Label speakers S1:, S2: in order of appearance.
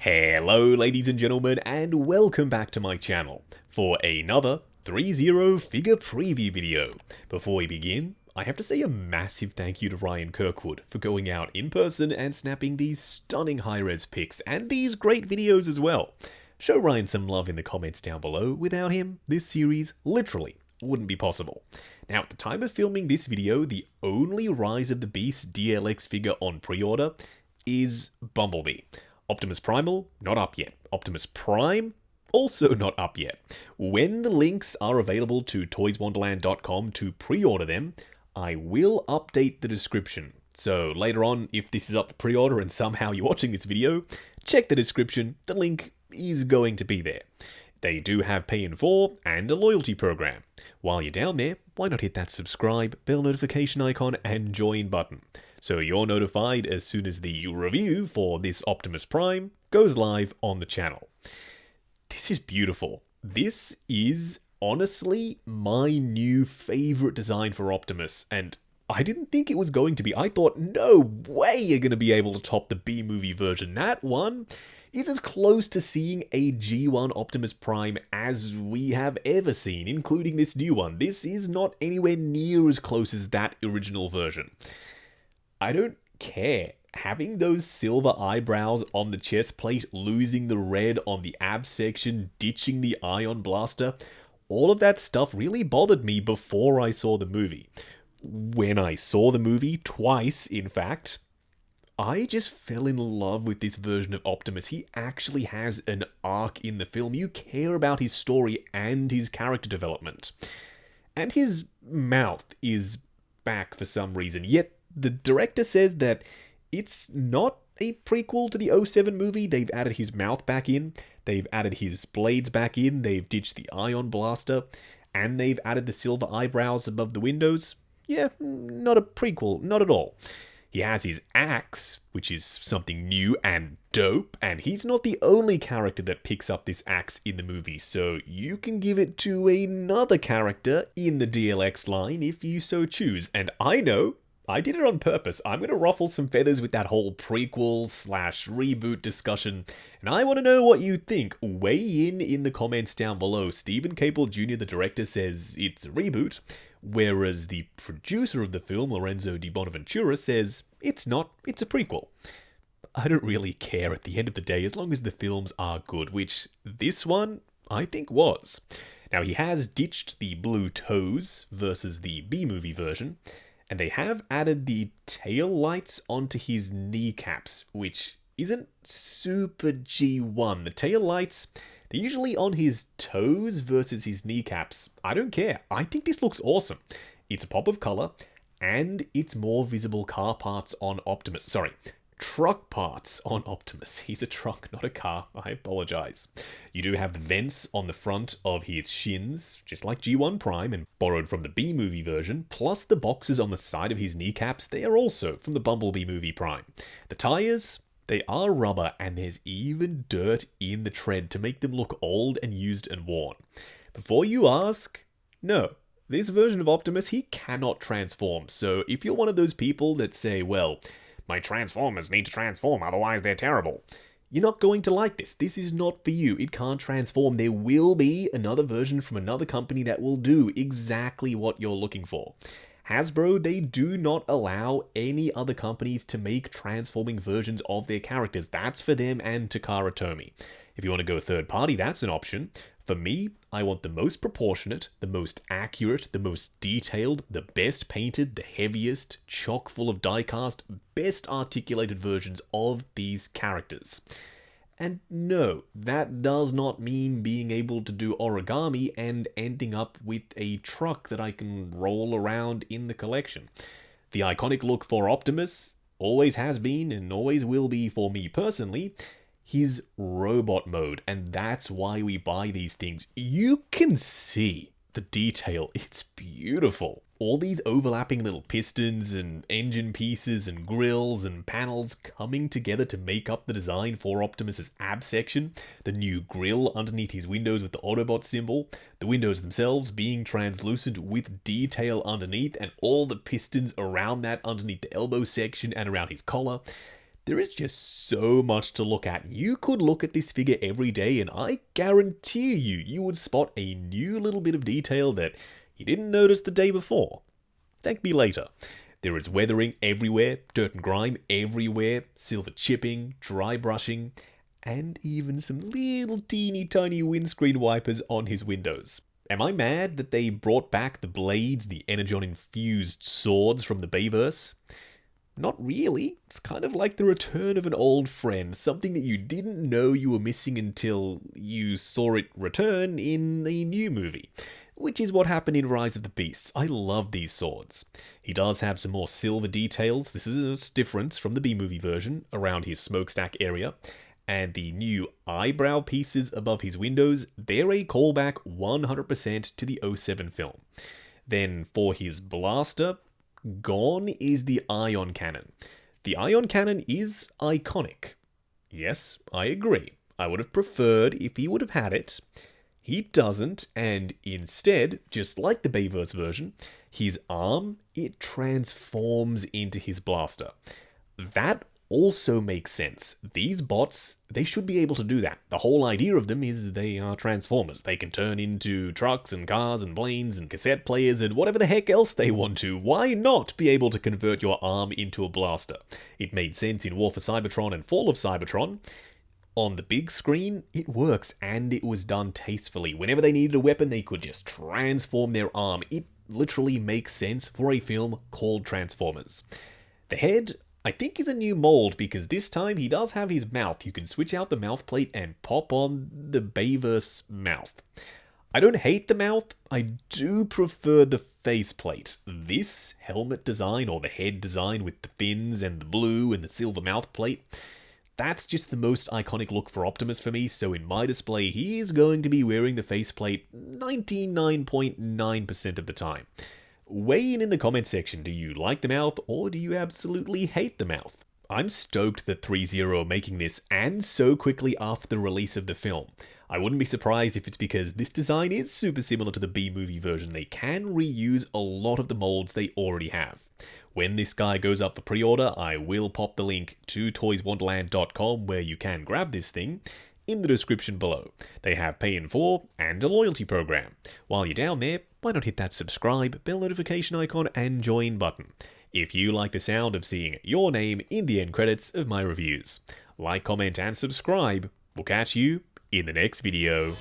S1: Hello ladies and gentlemen, and welcome back to my channel for another 3-0 figure preview video. Before we begin, I have to say a massive thank you to Ryan Kirkwood for going out in person and snapping these stunning high-res pics and these great videos as well. Show Ryan some love in the comments down below. Without him, this series literally wouldn't be possible. Now, at the time of filming this video, the only Rise of the Beast DLX figure on pre-order is Bumblebee. Optimus Primal, not up yet. Optimus Prime, also not up yet. When the links are available to toyswonderland.com to pre-order them, I will update the description. So later on, if this is up for pre-order and somehow you're watching this video, check the description, the link is going to be there. They do have Pay in 4 and a loyalty program. While you're down there, why not hit that subscribe, bell notification icon, and join button, so you're notified as soon as the review for this Optimus Prime goes live on the channel. This is beautiful. This is honestly my new favorite design for Optimus, and I didn't think it was going to be. I thought, no way you're going to be able to top the B-movie version. That one is as close to seeing a G1 Optimus Prime as we have ever seen, including this new one. This is not anywhere near as close as that original version. I don't care. Having those silver eyebrows on the chest plate, losing the red on the ab section, ditching the ion blaster, all of that stuff really bothered me before I saw the movie. When I saw the movie, twice in fact, I just fell in love with this version of Optimus. He actually has an arc in the film. You care about his story and his character development. And his mouth is back for some reason, yet the director says that it's not a prequel to the '07 movie. They've added his mouth back in, they've added his blades back in, they've ditched the ion blaster, and they've added the silver eyebrows above the windows. Yeah, not a prequel, not at all. He has his axe, which is something new and dope, and he's not the only character that picks up this axe in the movie, so you can give it to another character in the DLX line if you so choose. And I know, I did it on purpose. I'm going to ruffle some feathers with that whole prequel/reboot discussion, and I want to know what you think. Weigh in the comments down below. Steven Caple Jr., the director, says it's a reboot, whereas the producer of the film, Lorenzo Di Bonaventura, says it's not, it's a prequel. I don't really care at the end of the day, as long as the films are good, which this one, I think, was. Now, he has ditched the blue toes versus the B-movie version, and they have added the tail lights onto his kneecaps, which isn't super G1. The tail lights, they're usually on his toes versus his kneecaps. I don't care. I think this looks awesome. It's a pop of color, and it's more visible car parts on Optimus. Sorry, truck parts on Optimus. He's a truck, not a car. I apologize. You do have the vents on the front of his shins, just like G1 Prime, and borrowed from the B-movie version, plus the boxes on the side of his kneecaps, they are also from the Bumblebee movie Prime. The tires, they are rubber, and there's even dirt in the tread to make them look old and used and worn. Before you ask, no. This version of Optimus, he cannot transform, so if you're one of those people that say, well, my Transformers need to transform, otherwise they're terrible, you're not going to like this. This is not for you. It can't transform. There will be another version from another company that will do exactly what you're looking for. Hasbro, they do not allow any other companies to make transforming versions of their characters. That's for them and Takara Tomy. If you want to go third party, that's an option. For me, I want the most proportionate, the most accurate, the most detailed, the best painted, the heaviest, chock full of die-cast, best articulated versions of these characters. And no, that does not mean being able to do origami and ending up with a truck that I can roll around in the collection. The iconic look for Optimus always has been and always will be for me personally his robot mode, and that's why we buy these things. You can see the detail. It's beautiful. All these overlapping little pistons and engine pieces and grills and panels coming together to make up the design for Optimus's ab section, the new grill underneath his windows with the Autobot symbol, the windows themselves being translucent with detail underneath, and all the pistons around that underneath the elbow section and around his collar. There is just so much to look at. You could look at this figure every day and I guarantee you would spot a new little bit of detail that you didn't notice the day before. Thank me later. There is weathering everywhere, dirt and grime everywhere, silver chipping, dry brushing, and even some little teeny tiny windscreen wipers on his windows. Am I mad that they brought back the blades, the Energon-infused swords from the Bayverse? Not really. It's kind of like the return of an old friend, something that you didn't know you were missing until you saw it return in a new movie. Which is what happened in Rise of the Beasts. I love these swords. He does have some more silver details. This is a difference from the B-movie version around his smokestack area. And the new eyebrow pieces above his windows, they're a callback 100% to the 07 film. Then for his blaster, gone is the ion cannon. The ion cannon is iconic. Yes, I agree. I would have preferred if he would have had it. He doesn't, and instead, just like the Bayverse version, his arm, it transforms into his blaster. That also makes sense. These bots, they should be able to do that. The whole idea of them is they are transformers. They can turn into trucks and cars and planes and cassette players and whatever the heck else they want to. Why not be able to convert your arm into a blaster? It made sense in War for Cybertron and Fall of Cybertron. On the big screen, it works, and it was done tastefully. Whenever they needed a weapon, they could just transform their arm. It literally makes sense for a film called Transformers. The head, I think, is a new mold, because this time he does have his mouth. You can switch out the mouth plate and pop on the Bayverse mouth. I don't hate the mouth, I do prefer the faceplate. This helmet design, or the head design with the fins and the blue and the silver mouth plate, that's just the most iconic look for Optimus for me, so in my display he is going to be wearing the faceplate 99.9% of the time. Weigh in the comment section, do you like the mouth or do you absolutely hate the mouth? I'm stoked that 3-0 are making this, and so quickly after the release of the film. I wouldn't be surprised if it's because this design is super similar to the B-movie version. They can reuse a lot of the molds they already have. When this guy goes up for pre-order, I will pop the link to toyswonderland.com where you can grab this thing in the description below. They have Pay in 4 and a loyalty program. While you're down there, why not hit that subscribe, bell notification icon, and join button if you like the sound of seeing your name in the end credits of my reviews. Like, comment, and subscribe. We'll catch you in the next video.